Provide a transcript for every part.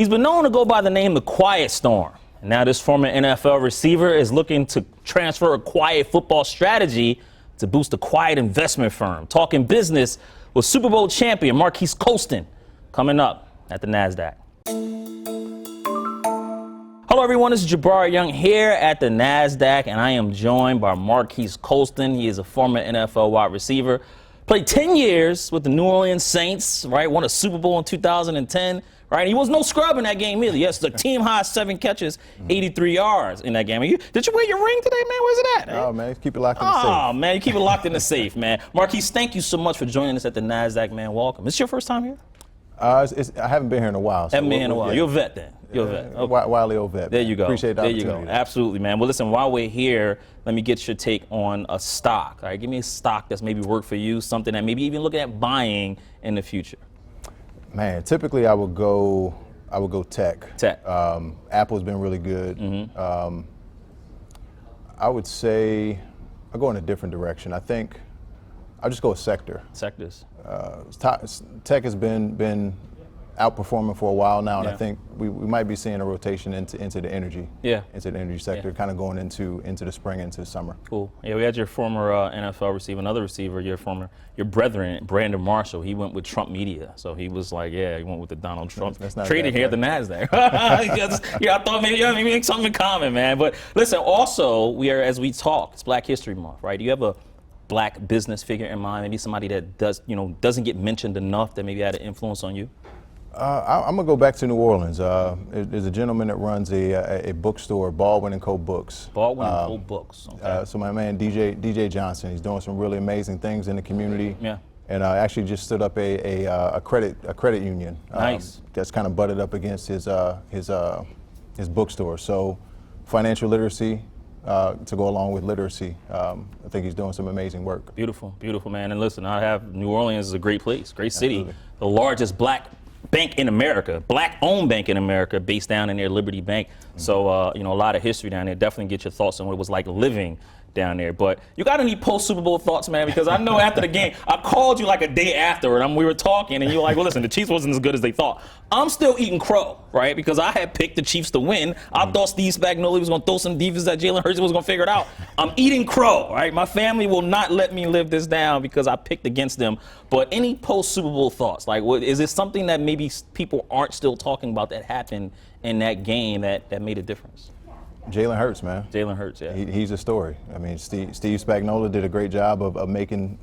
He's been known to go by the name The Quiet Storm. And now this former NFL receiver is looking to transfer a quiet football strategy to boost a quiet investment firm. Talking business with Super Bowl champion Marques Colston coming up at the Nasdaq. Hello everyone, this is Jabari Young here at the Nasdaq, and I am joined by Marques Colston. He is a former NFL wide receiver, played 10 years with the New Orleans Saints, right? Won a Super Bowl in 2010, right? He was no scrub in that game either. Yes, the team high 7 catches, 83 yards in that game. Did you wear your ring today, man? Where's it at? Oh, man, keep it locked in the safe. Oh, man, you keep it locked in the safe, man. Marques, thank you so much for joining us at the Nasdaq, man. Welcome. Is this your first time here? I haven't been here in a while. So haven't been here in a while. Yeah. You're a vet then. You're a vet. Okay. Wily old vet. There you go. Appreciate the opportunity. There you go. Absolutely, man. Well, listen, while we're here, let me get your take on a stock. All right, give me a stock that's maybe worked for you, something that maybe even looking at buying in the future. Man, typically I would go tech. Tech. Apple's been really good. Mm-hmm. I would say I'll go in a different direction. I think I'll just go with sector. Sectors. Tech has been outperforming for a while now, and Yeah. I think we might be seeing a rotation into the energy. Yeah. Into the energy sector, kind of going into the spring, into the summer. Cool. Yeah, we had your former NFL receiver, another receiver, your brethren, Brandon Marshall. He went with Trump Media, so he was like, yeah, he went with the Donald Trump. That's not traded bad, here at the Nasdaq. Yeah, I thought maybe something in common, man. But listen, also as we talk, it's Black History Month, right? Do you have a Black business figure in mind? Maybe somebody that doesn't get mentioned enough that maybe had an influence on you? I'm gonna go back to New Orleans. There's a gentleman that runs a bookstore, Baldwin & Co. Books. Baldwin & Co. Books. Okay. So my man DJ Johnson, he's doing some really amazing things in the community. Yeah. And actually just stood up a credit union. Nice. That's kind of butted up against his bookstore. So financial literacy. To go along with literacy. I think he's doing some amazing work. Beautiful, beautiful, man. And listen, New Orleans is a great place, great city. Absolutely. The largest Black bank in America, Black-owned bank in America, based down in there, Liberty Bank. Mm-hmm. So, a lot of history down there. Definitely get your thoughts on what it was like living down there. But you got any post-Super Bowl thoughts, man? Because I know after the game, I called you like a day afterward, and we were talking, and you were like, well, listen, the Chiefs wasn't as good as they thought. I'm still eating crow, right? Because I had picked the Chiefs to win. I thought Steve Spagnuolo was going to throw some defense that Jalen Hurts was going to figure it out. I'm eating crow, right? My family will not let me live this down because I picked against them. But any post-Super Bowl thoughts? Like, is it something that maybe people aren't still talking about that happened in that game that made a difference? Jalen Hurts, man. Jalen Hurts, yeah. He's a story. I mean, Steve Spagnuolo did a great job of making,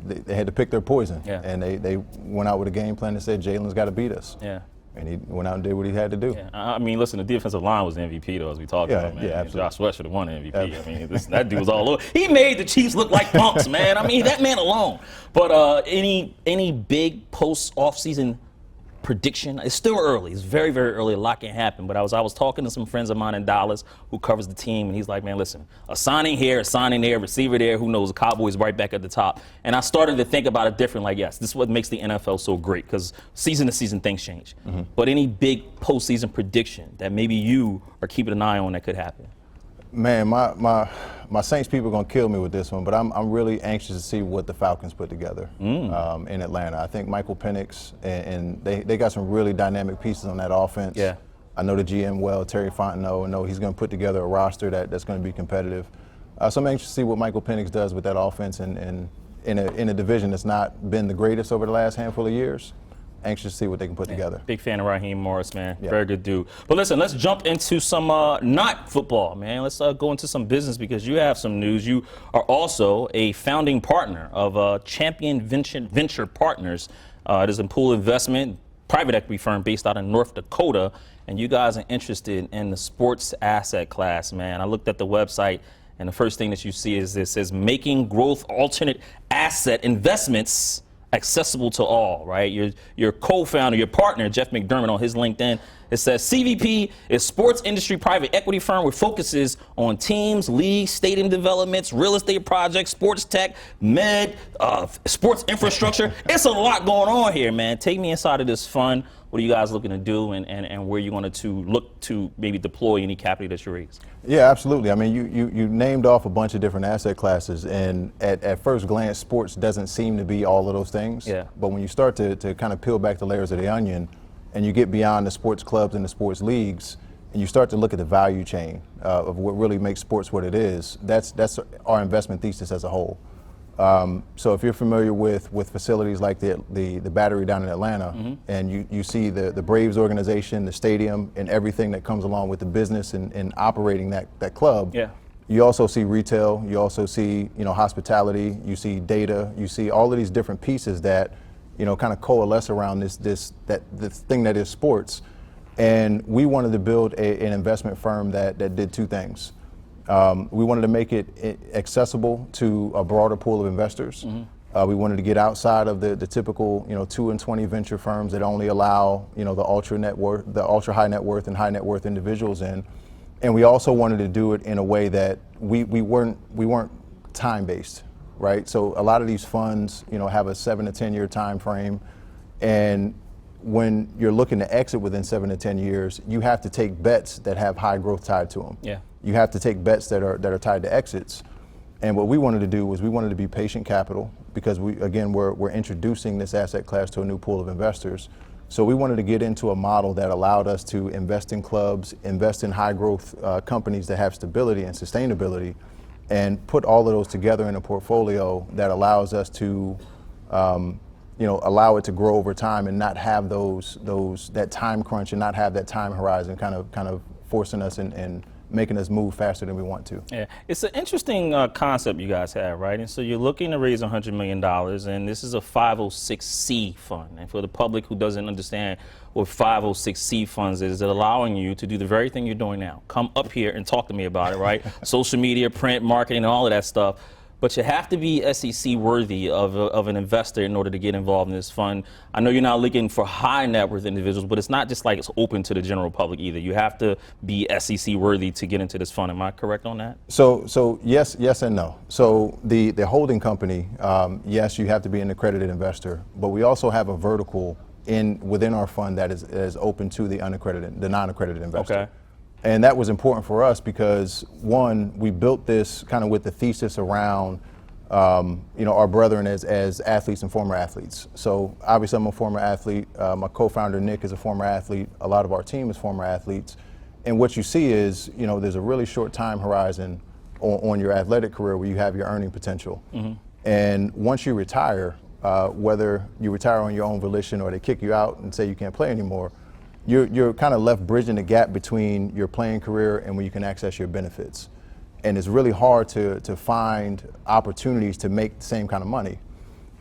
they had to pick their poison. Yeah. And they went out with a game plan and said, Jalen's got to beat us. Yeah. And he went out and did what he had to do. Yeah. I mean, listen, the defensive line was the MVP, though, as we talked about, man. Yeah, absolutely. Josh Sweat should have won the MVP. Absolutely. I mean, that dude was all over. He made the Chiefs look like punks, man. I mean, that man alone. But any big post-offseason prediction? It's still early. It's very, very early. A lot can happen. But I was talking to some friends of mine in Dallas who covers the team, and he's like, man, listen, a signing here, a signing there, a receiver there, who knows, the Cowboys right back at the top. And I started to think about it different. Like, yes, this is what makes the NFL so great, because season to season things change. Mm-hmm. But any big postseason prediction that maybe you are keeping an eye on that could happen? Man, my Saints people are going to kill me with this one, but I'm really anxious to see what the Falcons put together in Atlanta. I think Michael Penix, and they got some really dynamic pieces on that offense. Yeah. I know the GM well, Terry Fontenot. I know he's going to put together a roster that's going to be competitive. So I'm anxious to see what Michael Penix does with that offense and in a division that's not been the greatest over the last handful of years. Anxious to see what they can put together. Big fan of Raheem Morris, man. Yeah. Very good dude. But listen, let's jump into some not football, man. Let's go into some business, because you have some news. You are also a founding partner of Champion Venture Partners. It is a pool investment private equity firm based out of North Dakota, and you guys are interested in the sports asset class, man. I looked at the website, and the first thing that you see is this says making growth alternate asset investments accessible to all, right? Your co-founder, your partner, Jeff McDermott, on his LinkedIn, it says CVP is sports industry private equity firm with focuses on teams, leagues, stadium developments, real estate projects, sports tech, sports infrastructure. It's a lot going on here, man. Take me inside of this fund. What are you guys looking to do, and where you wanted to look to maybe deploy any capital that you raised? Yeah, absolutely. I mean, you named off a bunch of different asset classes, and at first glance, sports doesn't seem to be all of those things. Yeah. But when you start to kind of peel back the layers of the onion and you get beyond the sports clubs and the sports leagues, and you start to look at the value chain of what really makes sports what it is, that's our investment thesis as a whole. So if you're familiar with facilities like the Battery down in Atlanta, and you see the Braves organization, the stadium, and everything that comes along with the business and operating that club, you also see retail, you also see hospitality, you see data, you see all of these different pieces that kind of coalesce around this thing that is sports. And we wanted to build an investment firm that did two things. We wanted to make it accessible to a broader pool of investors. We wanted to get outside of the typical 2 and 20 venture firms that only allow the ultra high net worth and high net worth individuals in. And we also wanted to do it in a way that we weren't time based, right? So a lot of these funds have a 7 to 10 year time frame, and when you're looking to exit within 7 to 10 years, you have to take bets that have high growth tied to them. You have to take bets that are tied to exits. And what we wanted to do was we wanted to be patient capital, because we're introducing this asset class to a new pool of investors. So we wanted to get into a model that allowed us to invest in clubs, invest in high growth companies that have stability and sustainability, and put all of those together in a portfolio that allows us to allow it to grow over time and not have that time crunch and not have that time horizon kind of forcing us and making us move faster than we want to. Yeah, it's an interesting concept you guys have, right? And so you're looking to raise $100 million, and this is a 506c fund. And for the public who doesn't understand what 506c funds is, it allowing you to do the very thing you're doing now. Come up here and talk to me about it, right? Social media, print, marketing, and all of that stuff. But you have to be SEC worthy of an investor in order to get involved in this fund. I know you're not looking for high net worth individuals, but it's not just like it's open to the general public either. You have to be SEC worthy to get into this fund. Am I correct on that? So yes and no. So the holding company, yes, you have to be an accredited investor, but we also have a vertical within our fund that is open to the non-accredited investor. Okay. And that was important for us because, one, we built this kind of with the thesis around, our brethren as athletes and former athletes. So obviously I'm a former athlete. My co-founder Nick is a former athlete. A lot of our team is former athletes. And what you see is, there's a really short time horizon on your athletic career where you have your earning potential. And once you retire, whether you retire on your own volition or they kick you out and say you can't play anymore, you're kind of left bridging the gap between your playing career and when you can access your benefits. And it's really hard to find opportunities to make the same kind of money.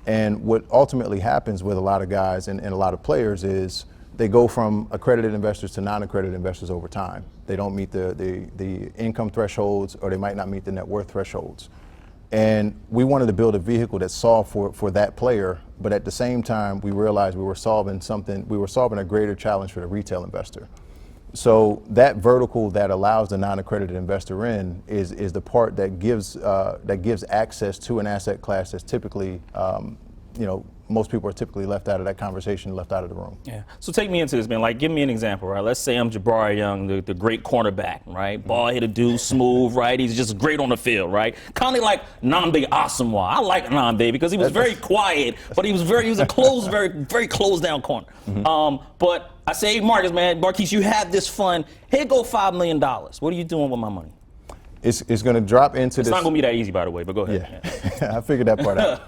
And what ultimately happens with a lot of guys and a lot of players is they go from accredited investors to non-accredited investors over time. They don't meet the income thresholds, or they might not meet the net worth thresholds. And we wanted to build a vehicle that solved for that player, but at the same time, we realized we were solving a greater challenge for the retail investor. So that vertical that allows the non-accredited investor in is the part that gives access to an asset class that's typically, most people are typically left out of that conversation, left out of the room. Yeah. So take me into this, man. Like, give me an example, right? Let's say I'm Jabari Young, the great cornerback, right? Ball hitter dude, smooth, right? He's just great on the field, right? Kind of like Nnamdi Asomugha. I like Nnamdi because he was very quiet, but he was a closed, very closed down corner. But I say, hey, Marques, you have this fund. Here go $5 million. What are you doing with my money? It's going to drop into this. It's not going to be that easy, by the way, but go ahead. Yeah. I figured that part out.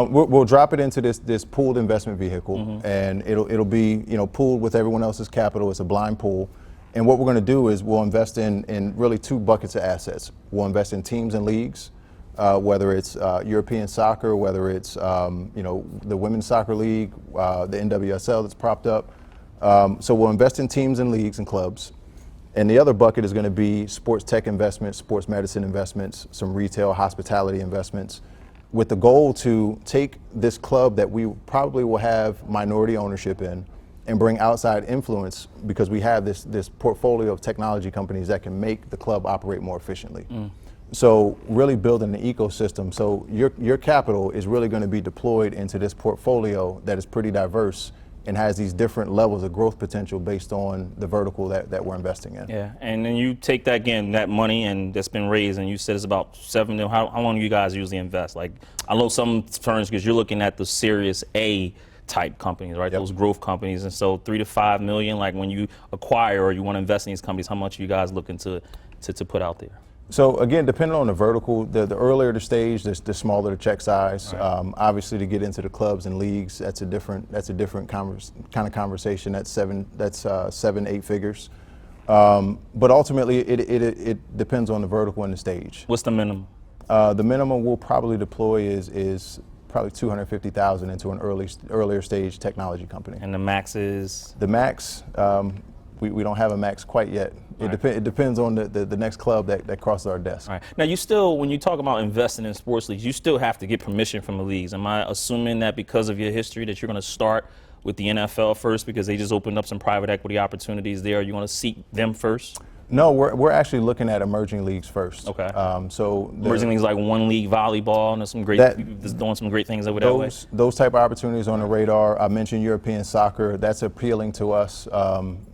We'll drop it into this pooled investment vehicle, and it'll be pooled with everyone else's capital. It's a blind pool, and what we're going to do is we'll invest in really two buckets of assets. We'll invest in teams and leagues, whether it's European soccer, whether it's the women's soccer league, the NWSL that's propped up. So we'll invest in teams and leagues and clubs. And the other bucket is going to be sports tech investments, sports medicine investments, some retail, hospitality investments, with the goal to take this club that we probably will have minority ownership in and bring outside influence, because we have this portfolio of technology companies that can make the club operate more efficiently. So really building an ecosystem. So your capital is really going to be deployed into this portfolio that is pretty diverse and has these different levels of growth potential based on the vertical that we're investing in. Yeah, and then you take that money and that's been raised, and you said it's about $7 million. How long do you guys usually invest? Like, I know some firms, because you're looking at the Series A type companies, right? Yep. Those growth companies. And so 3 to 5 million, like when you acquire or you want to invest in these companies, how much are you guys looking to put out there? So again, depending on the vertical, the earlier the stage, the smaller the check size. Right. Obviously, to get into the clubs and leagues, that's a different kind of conversation. That's 7-8 figures. But ultimately, it depends on the vertical and the stage. What's the minimum? The minimum we'll probably deploy is probably $250,000 into an earlier stage technology company. And the max is? The max, we don't have a max quite yet. It depends on the next club that crosses our desk. All right. Now, you still, when you talk about investing in sports leagues, you still have to get permission from the leagues. Am I assuming that because of your history that you're going to start with the NFL first because they just opened up some private equity opportunities there? Are you going to seek them first? No, we're actually looking at emerging leagues first. Okay. Emerging leagues like one league volleyball, and there's some great people that's doing some great things over that way. Those type of opportunities on the radar. I mentioned European soccer. That's appealing to us,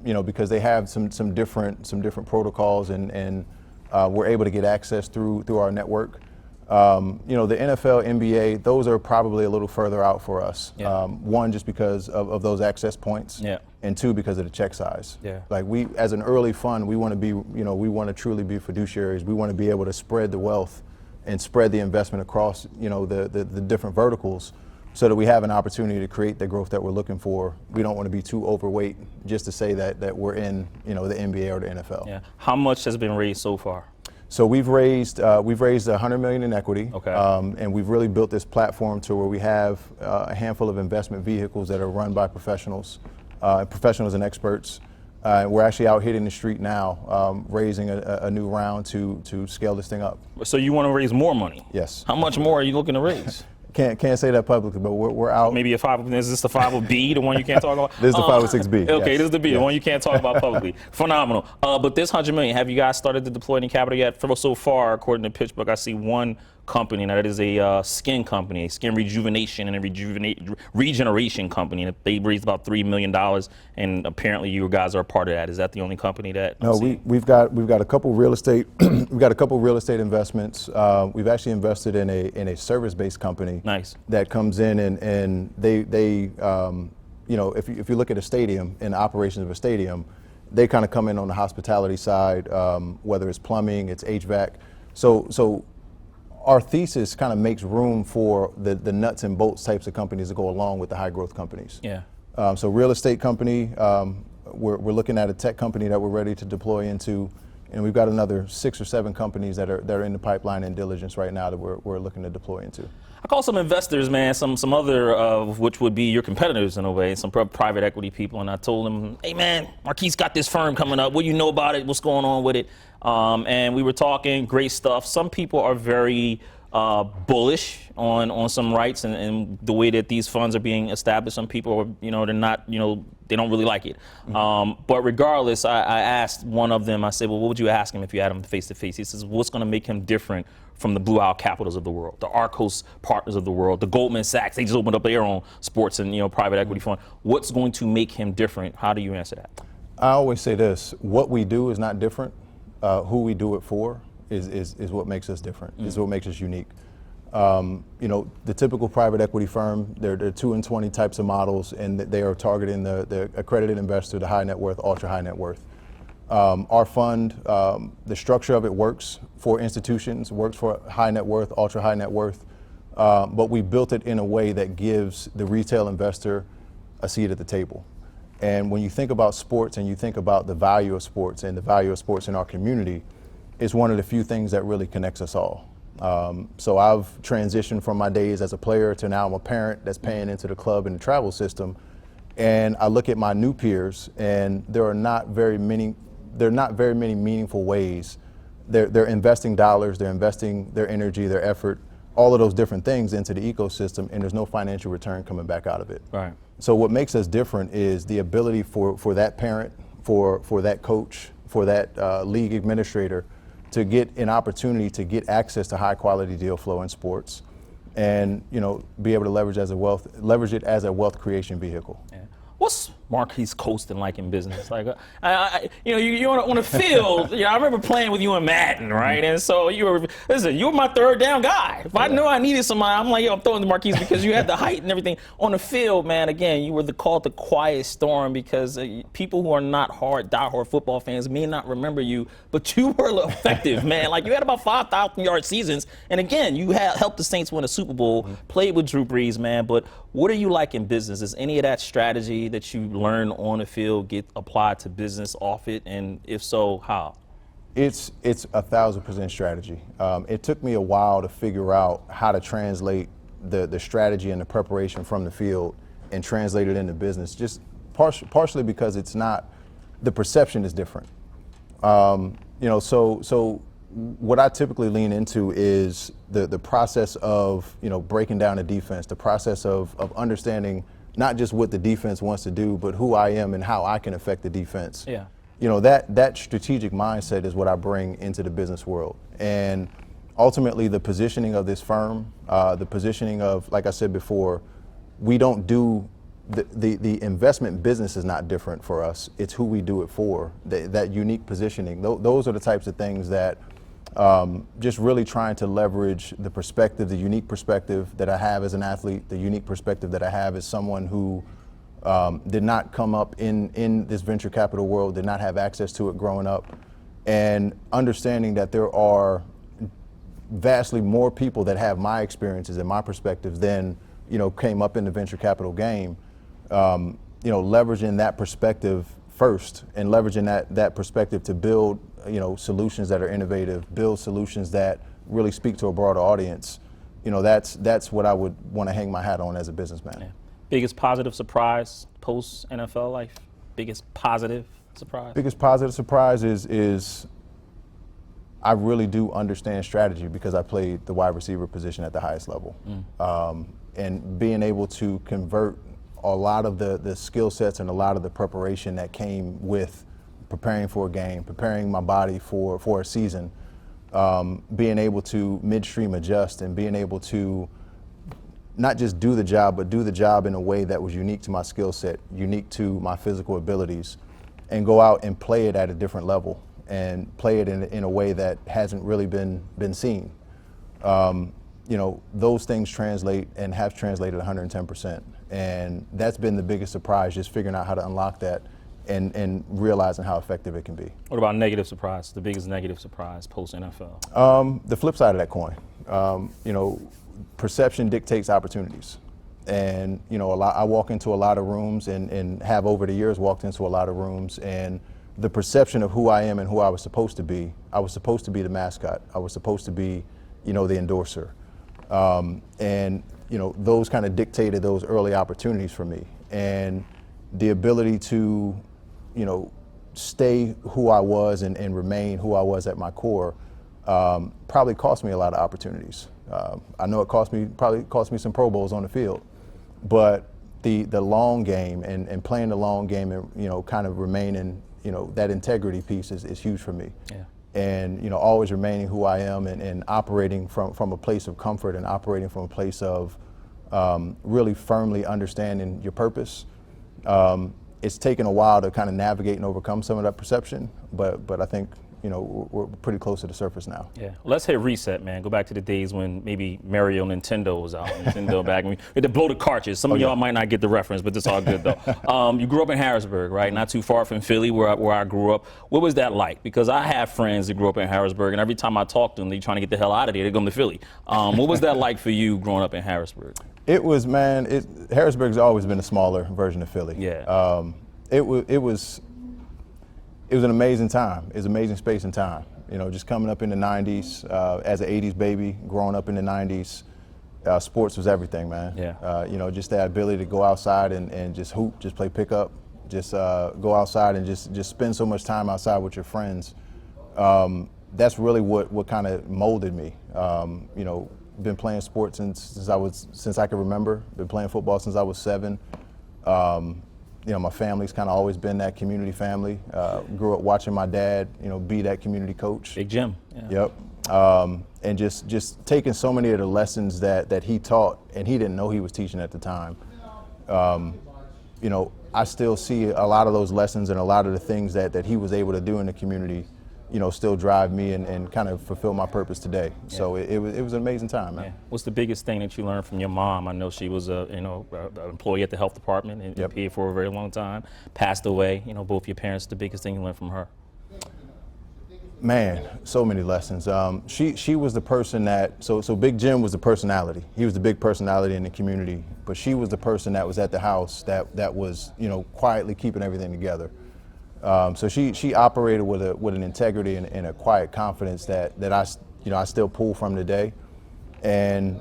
because they have some different protocols, and we're able to get access through our network. The NFL, NBA, those are probably a little further out for us. Yeah. One, just because of those access points. Yeah. And two, because of the check size. Yeah. Like as an early fund, we want to be, we want to truly be fiduciaries. We want to be able to spread the wealth and spread the investment across, the different verticals, so that we have an opportunity to create the growth that we're looking for. We don't want to be too overweight just to say that we're in, the NBA or the NFL. Yeah. How much has been raised so far? So we've raised $100 million in equity, okay. And we've really built this platform to where we have a handful of investment vehicles that are run by professionals and experts. We're actually out hitting the street now, raising a new round to scale this thing up. So you want to raise more money? Yes. How much more are you looking to raise? Can't say that publicly, but we're out. Maybe is this the 5B, the one you can't talk about? This is the 506B. Okay, yes. This is the B, yes. the one you can't talk about publicly. Phenomenal. But this $100 million, have you guys started to deploy any capital yet? So far, according to PitchBook, I see one company, and that is a skin company, a skin rejuvenation and a regeneration company. And they raised about $3 million, and apparently you guys are a part of that. Is that the only company that? No, we've got a couple real estate. We've got a couple real estate investments. We've actually invested in a service-based company. Nice. That comes in and they if you look at a stadium and the operations of a stadium, they kind of come in on the hospitality side, whether it's plumbing, it's HVAC. So our thesis kind of makes room for the nuts and bolts types of companies that go along with the high growth companies. Yeah. So real estate company, we're looking at a tech company that we're ready to deploy into, and we've got another 6 or 7 companies that are in the pipeline and diligence right now that we're looking to deploy into. I call some investors, man, some other of which would be your competitors in a way, some private equity people, and I told them, hey man, Marques got this firm coming up. What do you know about it? What's going on with it? And we were talking great stuff. Some people are very bullish on some rights and the way that these funds are being established. Some people are, they're not, they don't really like it. Mm-hmm. But regardless, I asked one of them, I said, well, what would you ask him if you had him face to face? He says, what's going to make him different from the Blue Owl Capitals of the world, the Arcos Partners of the world, the Goldman Sachs? They just opened up their own sports and private equity fund. What's going to make him different? How do you answer that? I always say this: what we do is not different. Who we do it for is what makes us different. Mm-hmm. Is what makes us unique. The typical private equity firm, they're 2 and 20 types of models, and they are targeting the accredited investor, the high net worth, ultra high net worth. Our fund, the structure of it works for institutions, works for high net worth, ultra high net worth, but we built it in a way that gives the retail investor a seat at the table. And when you think about sports and you think about the value of sports and the value of sports in our community, it's one of the few things that really connects us all. So I've transitioned from my days as a player to now I'm a parent that's paying into the club and the travel system. And I look at my new peers, and there are not very many meaningful ways. They're investing dollars, they're investing their energy, their effort, all of those different things into the ecosystem, and there's no financial return coming back out of it. Right. So what makes us different is the ability for that parent, for that coach, for that league administrator to get an opportunity to get access to high quality deal flow in sports, and be able to leverage it as a wealth creation vehicle. Yeah. Marques Colston like in business? Like, you're on the field. I remember playing with you in Madden, right? And so you were my third down guy. If I knew I needed somebody, I'm like, I'm throwing to Marques because you had the height and everything. On the field, man, again, you were called the quiet storm because people who are not diehard football fans may not remember you, but you were effective, man. Like, you had about 5,000-yard seasons, and again, you helped the Saints win a Super Bowl, played with Drew Brees, man. But what are you like in business? Is any of that strategy that you learn on the field get applied to business off it, and if so, how? It's 1,000% strategy. It took me a while to figure out how to translate the strategy and the preparation from the field and translate it into business. Just partially because it's not, the perception is different. So what I typically lean into is the process of breaking down a defense, the process of understanding not just what the defense wants to do, but who I am and how I can affect the defense. Yeah. That strategic mindset is what I bring into the business world. And ultimately, the positioning of this firm, the positioning of, like I said before, we don't do the investment business is not different for us. It's who we do it for. That unique positioning. Those are the types of things that just really trying to leverage the perspective, the unique perspective that I have as an athlete, the unique perspective that I have as someone who did not come up in this venture capital world, did not have access to it growing up, and understanding that there are vastly more people that have my experiences and my perspectives than came up in the venture capital game. Leveraging that perspective first and leveraging that perspective to build solutions that are innovative, build solutions that really speak to a broader audience. That's what I would want to hang my hat on as a businessman. Yeah. Biggest positive surprise post NFL life? Biggest positive surprise? Biggest positive surprise is I really do understand strategy because I played the wide receiver position at the highest level. And being able to convert a lot of the skill sets and a lot of the preparation that came with preparing for a game, preparing my body for a season, being able to midstream adjust and being able to not just do the job, but do the job in a way that was unique to my skill set, unique to my physical abilities, and go out and play it at a different level and play it in a way that hasn't really been seen. Those things translate and have translated 110%. And that's been the biggest surprise, just figuring out how to unlock that and realizing how effective it can be. What about negative surprise? The biggest negative surprise post NFL? The flip side of that coin. Perception dictates opportunities. And, I walk into a lot of rooms and have over the years walked into a lot of rooms, and the perception of who I am and who I was supposed to be the mascot. I was supposed to be, the endorser. Those kind of dictated those early opportunities for me. And the ability to, stay who I was and remain who I was at my core probably cost me a lot of opportunities. I know it probably cost me some Pro Bowls on the field, but the long game and playing the long game and, kind of remaining, that integrity piece is huge for me. Yeah. And, always remaining who I am and operating from a place of comfort and operating from a place of really firmly understanding your purpose. It's taken a while to kind of navigate and overcome some of that perception, but I think we're pretty close to the surface now. Yeah. Let's hit reset, man. Go back to the days when maybe Mario Nintendo was out. Nintendo back when we had to blow the cartridge. Some of y'all might not get the reference, but it's all good though. You grew up in Harrisburg, right? Not too far from Philly, where I grew up. What was that like? Because I have friends that grew up in Harrisburg, and every time I talk to them, they're trying to get the hell out of there. They come to Philly. What was that like for you growing up in Harrisburg? It was, man. Harrisburg's always been a smaller version of Philly. Yeah. It was an amazing time. It was an amazing space and time. Just coming up in the 90s, as an 80s baby, growing up in the 90s, sports was everything, man. Yeah. Just that ability to go outside and just hoop, just play pickup, just go outside and just spend so much time outside with your friends. That's really what kind of molded me. Been playing sports since I can remember. Been playing football since I was 7. My family's kind of always been that community family. Grew up watching my dad, be that community coach. Big Jim. Yeah. Yep. And just taking so many of the lessons that he taught, and he didn't know he was teaching at the time. I still see a lot of those lessons and a lot of the things that he was able to do in the community, still drive me and kind of fulfill my purpose today. Yeah. So it was an amazing time, man. Yeah. What's the biggest thing that you learned from your mom? I know she was an employee at the health department and Yep. paid for a very long time, passed away. Both your parents, the biggest thing you learned from her? Man, so many lessons. She was the person that, so Big Jim was the personality. He was the big personality in the community, but she was the person that was at the house that was, quietly keeping everything together. So she operated with an integrity and a quiet confidence that I still pull from today. And,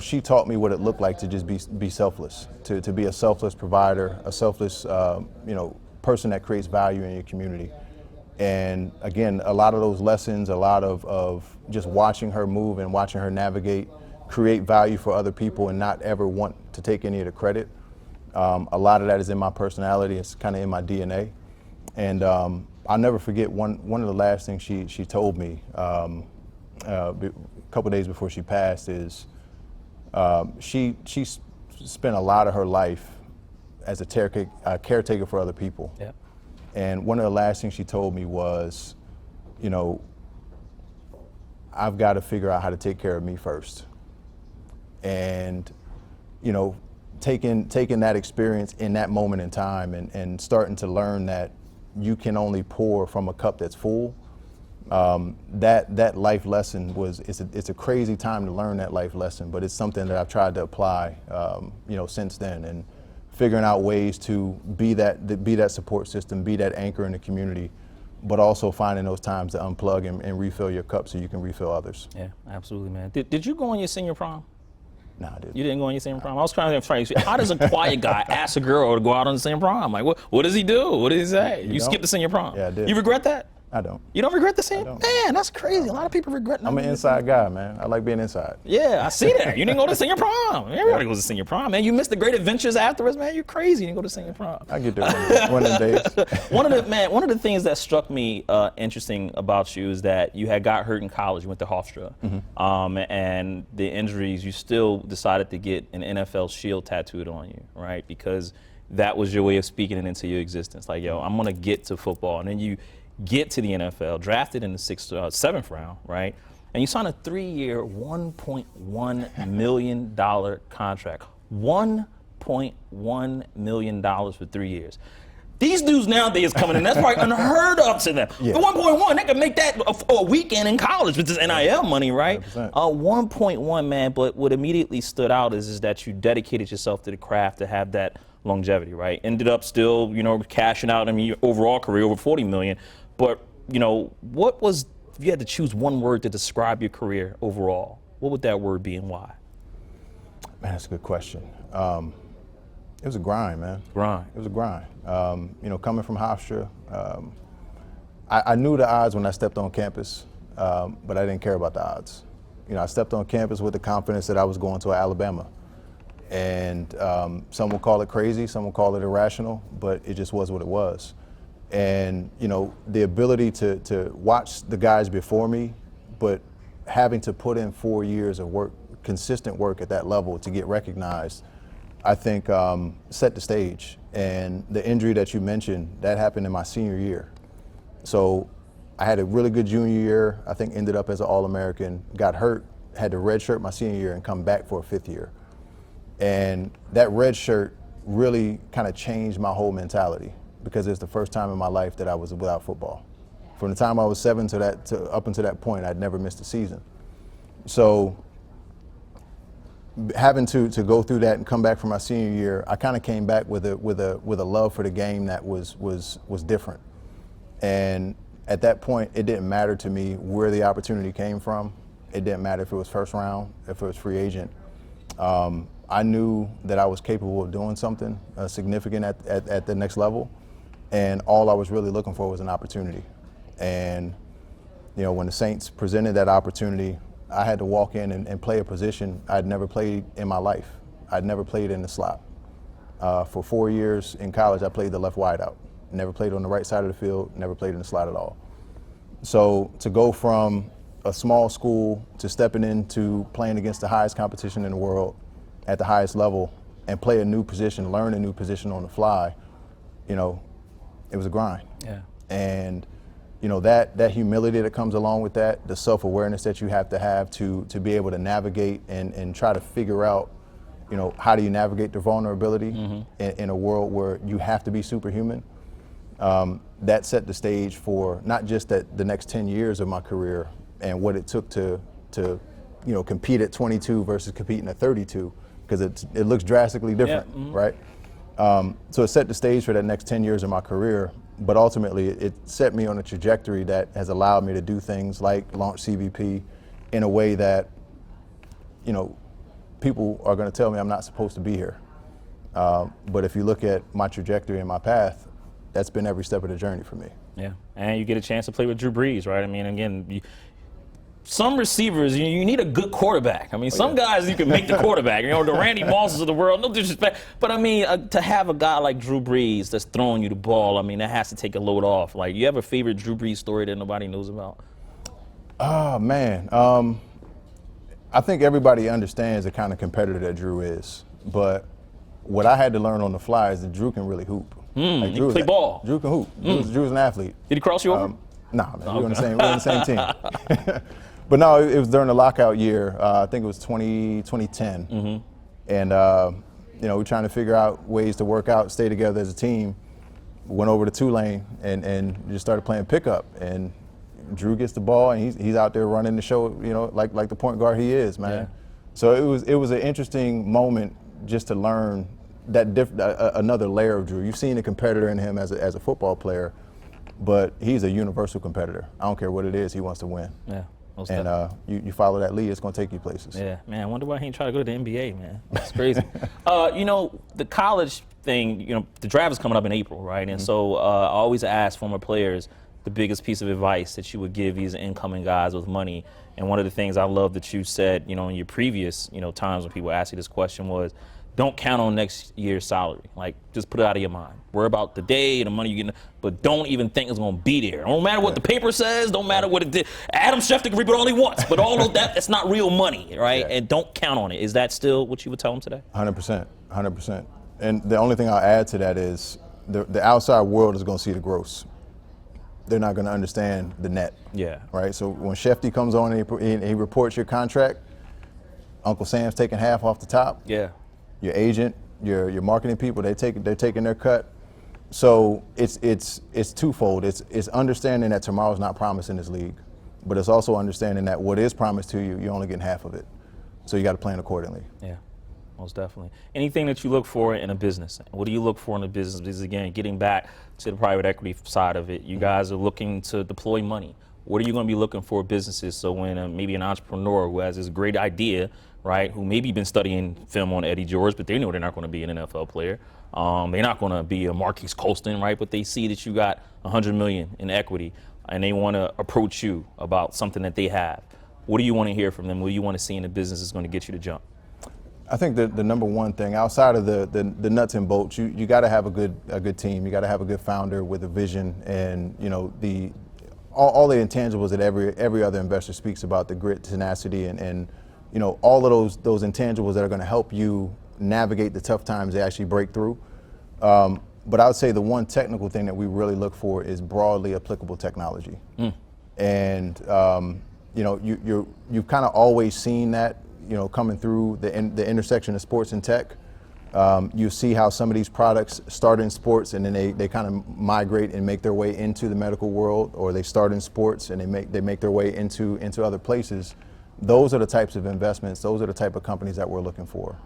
she taught me what it looked like to just be selfless, to be a selfless provider, a selfless, person that creates value in your community. And again, a lot of those lessons, a lot of just watching her move and watching her navigate, create value for other people and not ever want to take any of the credit. A lot of that is in my personality. It's kind of in my DNA. And I'll never forget one of the last things she told me a couple days before she passed is she spent a lot of her life as a caretaker for other people. Yeah. And one of the last things she told me was, I've got to figure out how to take care of me first. And, taking that experience in that moment in time and starting to learn that you can only pour from a cup that's full, that life lesson it's a crazy time to learn that life lesson, but it's something that I've tried to apply, since then. And figuring out ways to be that support system, be that anchor in the community, but also finding those times to unplug and refill your cup so you can refill others. Yeah, absolutely, man. Did you go on your senior prom? No, I didn't. You didn't go on your senior prom? I was trying to how does a quiet guy ask a girl to go out on the senior prom? Like, what does he do? What does he say? You skipped the senior prom. Yeah, I did. You regret that? I don't. You don't regret the senior? I don't. Man, that's crazy. A lot of people regret not I'm an inside guy, man. I like being inside. Yeah, I see that. You didn't go to senior prom. Everybody goes to senior prom, man. You missed the great adventures afterwards, man. You're crazy. You didn't go to senior prom. I get there one of them days. One of the things that struck me interesting about you is that you had got hurt in college. You went to Hofstra, and the injuries. You still decided to get an NFL shield tattooed on you, right? Because that was your way of speaking it into your existence. Like, yo, I'm gonna get to football, and then you get to the NFL, drafted in the 7th round, right? And you sign a 3-year, $1.1 million contract. $1.1 million for 3 years. These dudes nowadays coming in, that's probably unheard of to them. Yeah. For 1.1, they could make that a weekend in college with this NIL money, right? 1.1, man, but what immediately stood out is that you dedicated yourself to the craft to have that longevity, right? Ended up still, cashing out, your overall career over 40 million. But, what was, if you had to choose one word to describe your career overall, what would that word be and why? Man, that's a good question. It was a grind, man. Grind. It was a grind. Coming from Hofstra, I knew the odds when I stepped on campus, but I didn't care about the odds. I stepped on campus with the confidence that I was going to Alabama. And some will call it crazy, some will call it irrational, but it just was what it was. And, the ability to watch the guys before me, but having to put in 4 years of work, consistent work at that level to get recognized, I think set the stage. And the injury that you mentioned, that happened in my senior year. So I had a really good junior year, I think ended up as an All-American, got hurt, had to redshirt my senior year and come back for a 5th year. And that red shirt really kind of changed my whole mentality because it's the first time in my life that I was without football. From the time I was 7 to up until that point, I'd never missed a season. So having to go through that and come back for my senior year, I kind of came back with a love for the game that was different. And at that point, it didn't matter to me where the opportunity came from. It didn't matter if it was first round, if it was free agent. I knew that I was capable of doing something significant at the next level, and all I was really looking for was an opportunity. And when the Saints presented that opportunity, I had to walk in and play a position I'd never played in my life. I'd never played in the slot. For 4 years in college, I played the left wide out. Never played on the right side of the field, never played in the slot at all. So to go from a small school to stepping into playing against the highest competition in the world at the highest level, and play a new position, learn a new position on the fly, you know, it was a grind. Yeah. And, you know, that humility that comes along with that, the self-awareness that you have to be able to navigate and try to figure out, you know, how do you navigate the vulnerability in a world where you have to be superhuman. That set the stage for not just the next 10 years of my career and what it took to you know, compete at 22 versus competing at 32, because it looks drastically different, right? So it set the stage for that next 10 years of my career, but ultimately it set me on a trajectory that has allowed me to do things like launch CVP in a way that, you know, people are going to tell me I'm not supposed to be here. But if you look at my trajectory and my path, that's been every step of the journey for me. Yeah, and you get a chance to play with Drew Brees, right? I mean, again, some receivers, you need a good quarterback. I mean, some guys you can make the quarterback, you know, the Randy Mosses of the world, no disrespect. But I mean, to have a guy like Drew Brees that's throwing you the ball, I mean, that has to take a load off. Like, you have a favorite Drew Brees story that nobody knows about? Oh, man. I think everybody understands the kind of competitor that Drew is. But what I had to learn on the fly is that Drew can really hoop. Like, Drew play ball. Drew can hoop. Drew's an athlete. Did he cross you over? Nah, man, we're on the same team. But no, it was during the lockout year. I think it was 2010. And, you know, we're trying to figure out ways to work out, stay together as a team. Went over to Tulane and just started playing pickup. And Drew gets the ball, and he's out there running the show, you know, like the point guard he is, man. Yeah. So it was an interesting moment just to learn that another layer of Drew. You've seen a competitor in him as a football player, but he's a universal competitor. I don't care what it is, he wants to win. Yeah. And you follow that lead, it's going to take you places. Yeah, man, I wonder why he ain't trying to go to the NBA, man. That's crazy. You know, the college thing, you know, the draft is coming up in April, right? And so I always ask former players the biggest piece of advice that you would give these incoming guys with money. And one of the things I love that you said, you know, in your previous, you know, times when people ask you this question was, don't count on next year's salary. Like, just put it out of your mind. Worry about the day, the money you get, but don't even think it's going to be there. Don't matter what the paper says. Don't matter what it did. Adam Schefter can reap it all he wants, but all of that, it's not real money, right? Yeah. And don't count on it. Is that still what you would tell them today? 100%, 100%. And the only thing I'll add to that is the outside world is going to see the gross. They're not going to understand the net. Yeah. Right. So when Schefter comes on and he reports your contract, Uncle Sam's taking half off the top. Yeah. Your agent, your marketing people, they're taking their cut. So it's twofold. It's understanding that tomorrow's not promised in this league, but it's also understanding that what is promised to you, you're only getting half of it. So you got to plan accordingly. Yeah, most definitely. Anything that you look for in a business? What do you look for in a business? Because again, getting back to the private equity side of it, you guys are looking to deploy money. What are you going to be looking for businesses? So when maybe an entrepreneur who has this great idea, right, who maybe been studying film on Eddie George, but they know they're not going to be an NFL player. They're not going to be a Marques Colston, right? But they see that you got $100 million in equity, and they want to approach you about something that they have. What do you want to hear from them? What do you want to see in the business that's going to get you to jump? I think the number one thing outside of the nuts and bolts, you got to have a good team. You got to have a good founder with a vision, and you know all the intangibles that every other investor speaks about, the grit, tenacity, and you know, all of those intangibles that are going to help you navigate the tough times they actually break through. But I would say the one technical thing that we really look for is broadly applicable technology. And you know, you've kind of always seen that, you know, coming through the intersection of sports and tech. You see how some of these products start in sports and then they kind of migrate and make their way into the medical world, or they start in sports and they make their way into other places. Those are the types of investments, those are the type of companies that we're looking for.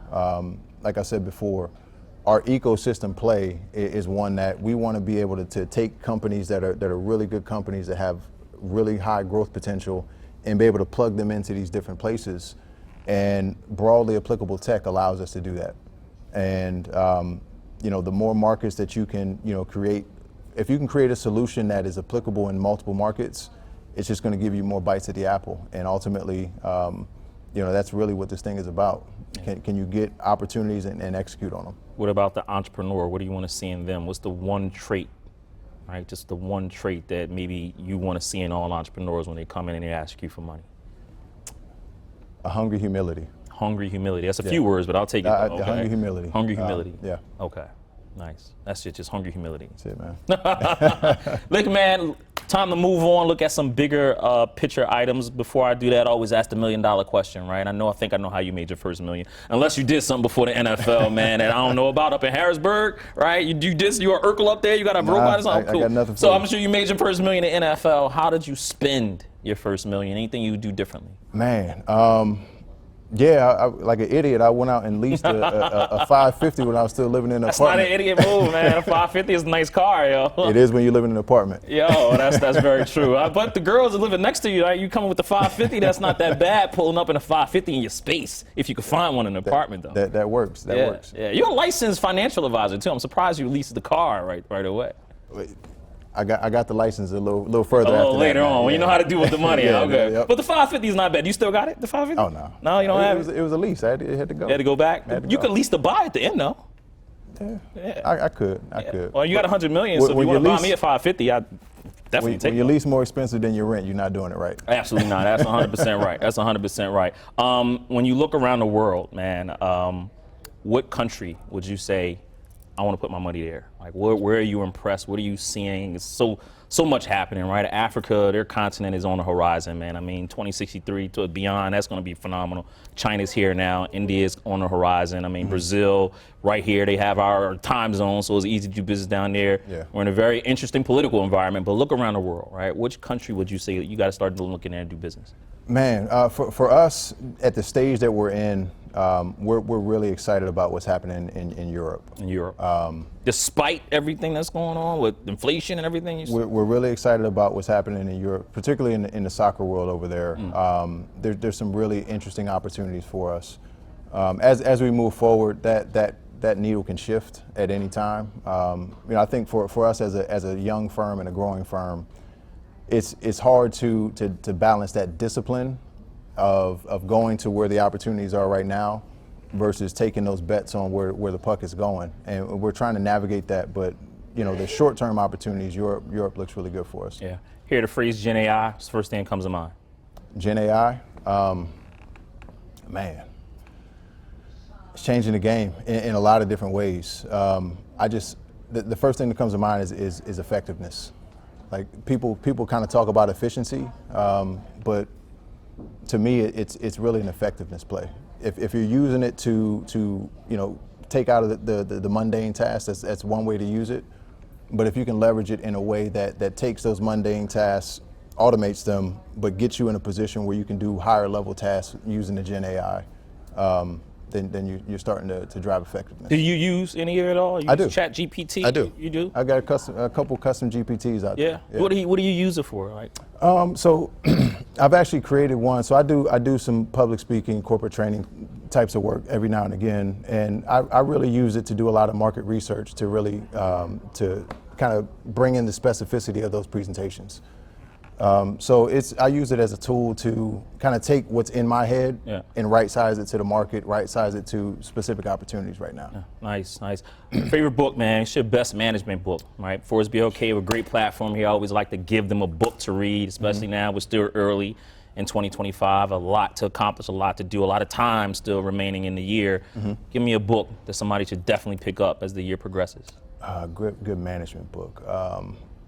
Like I said before, our ecosystem play is one that we want to be able to take companies that are really good companies that have really high growth potential and be able to plug them into these different places. And broadly applicable tech allows us to do that. And you know, the more markets that you can, you know, create, if you can create a solution that is applicable in multiple markets, it's just going to give you more bites at the apple. And ultimately, you know, that's really what this thing is about. Can you get opportunities and execute on them? What about the entrepreneur? What do you want to see in them? What's the one trait, right? Just the one trait that maybe you want to see in all entrepreneurs when they come in and they ask you for money? A hungry humility. Hungry humility. That's a few words, but I'll take it. Though, okay? Hungry humility. Hungry humility. Yeah. Okay. Nice. That's it. Just hungry humility. That's it, man. Look, man, time to move on. Look at some bigger picture items. Before I do that, I always ask the $1 million question, right? I think I know how you made your first million. Unless you did something before the NFL, man, that I don't know about up in Harrisburg, right? You are Urkel up there. You got a robot or something? I got nothing for So you. I'm sure you made your first million in NFL. How did you spend your first million? Anything you would do differently? Man, yeah, like an idiot, I went out and leased a 550 when I was still living in an That's not apartment. an idiot move, man. A 550 is a nice car, yo. It is when you live in an apartment. Yo, that's very true. But the girls are living next to you, right? You coming with the 550, that's not that bad, pulling up in a 550 in your space, if you could find one in an apartment, though. That works. That works. Yeah, you're a licensed financial advisor, too. I'm surprised you leased the car right away. I got the license a little further A little after later that, on, when you know how to do with the money. Yeah, okay. yep. But the 550 is not bad. You still got it, the 550? Oh, no. No, you don't have it? It was a lease. It had to go. You had to go back? You could lease the buy at the end, though. Yeah. I could. Well, you got 100 million, so if you want to buy me at 550, I'd definitely take it. When your lease more expensive than your rent, you're not doing it right. Absolutely not. That's 100% right. That's 100% right. When you look around the world, man, what country would you say, I want to put my money there? Like, where are you impressed? What are you seeing? It's so much happening, right? Africa, their continent is on the horizon, man. I mean, 2063 to beyond, that's going to be phenomenal. China's here now. India's on the horizon. I mean, Brazil, right here, they have our time zone, so it's easy to do business down there. Yeah. We're in a very interesting political environment, but look around the world, right? Which country would you say you got to start looking at and do business? Man, for us, at the stage that we're in, we're really excited about what's happening in Europe. In Europe. Despite everything that's going on with inflation and everything? We're really excited about what's happening in Europe, particularly in the soccer world over there. There's some really interesting opportunities for us. As we move forward, that needle can shift at any time. I think for us as a young firm and a growing firm, it's hard to balance that discipline of going to where the opportunities are right now versus taking those bets on where the puck is going. And we're trying to navigate that, but the short-term opportunities, Europe looks really good for us. Yeah. Hear the phrase Gen AI, it's the first thing that comes to mind. Gen AI, man, it's changing the game in a lot of different ways. The first thing that comes to mind is effectiveness. Like people kind of talk about efficiency, but to me, it's really an effectiveness play. If you're using it to take out of the mundane tasks, that's one way to use it. But if you can leverage it in a way that takes those mundane tasks, automates them, but gets you in a position where you can do higher level tasks using the Gen AI, then you're starting to drive effectiveness. Do you use any of it at all? I do. Chat GPT? I do. You do? I got a couple custom GPTs out there. Yeah. What do you use it for? Like? So I've actually created one. So I do some public speaking, corporate training types of work every now and again, and I really use it to do a lot of market research to really to kind of bring in the specificity of those presentations. So I use it as a tool to kind of take what's in my head and right size it to the market, right size it to specific opportunities right now. Yeah, nice. Favorite book, man? It's your best management book, right? Forbes BLK, a great platform here. I always like to give them a book to read, especially now. We're still early in 2025. A lot to accomplish, a lot to do, a lot of time still remaining in the year. Give me a book that somebody should definitely pick up as the year progresses. Good management book.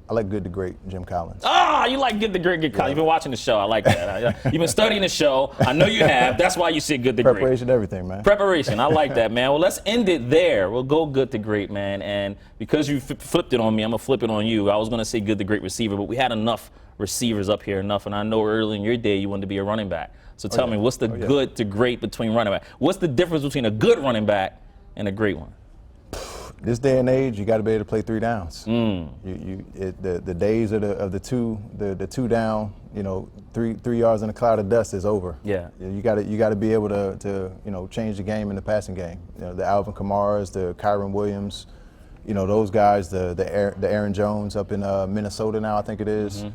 I like Good to Great, Jim Collins. You like Good to Great, Collins. You've been watching the show. I like that. You've been studying the show. I know you have. That's why you see Good to Great. Preparation, everything, man. Preparation. I like that, man. Well, let's end it there. We'll go Good to Great, man. And because you flipped it on me, I'm going to flip it on you. I was going to say Good to Great receiver, but we had enough receivers up here, and I know early in your day you wanted to be a running back. So tell me, what's the good to great between running back? What's the difference between a good running back and a great one? This day and age, you got to be able to play 3 downs. The days of the two down, 3 yards in a cloud of dust is over. Yeah. You got to be able to change the game in the passing game. The Alvin Kamaras, the Kyron Williams, those guys, the Aaron Jones up in Minnesota now, I think it is.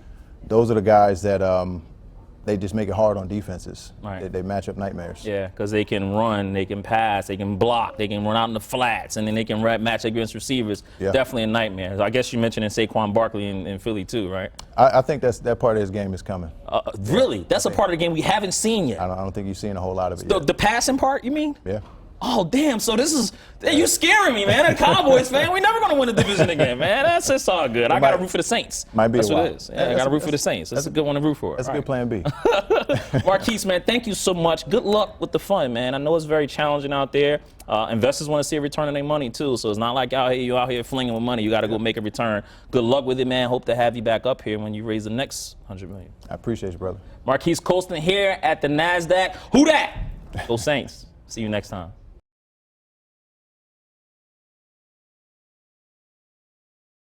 Those are the guys that they just make it hard on defenses. Right. They match up nightmares. Yeah, because they can run, they can pass, they can block, they can run out in the flats, and then they can match against receivers. Yeah. Definitely a nightmare. I guess you mentioned in Saquon Barkley in Philly too, right? I think that part of his game is coming. Really? That's a part of the game we haven't seen yet. I don't think you've seen a whole lot of it yet. The passing part, you mean? Yeah. Oh, damn. So this is, you're scaring me, man. A Cowboys fan, we're never going to win the division again, man. That's all good. I got to root for the Saints. Might be That's a what while. it is. Yeah, I got to root for the Saints. That's a good one to root for. That's a good plan B. Marques, man, thank you so much. Good luck with the fund, man. I know it's very challenging out there. Investors want to see a return on their money, too. So it's not like you out here flinging with money. You got to go make a return. Good luck with it, man. Hope to have you back up here when you raise the next $100 million. I appreciate you, brother. Marques Colston here at the Nasdaq. Who dat? Go Saints. See you next time.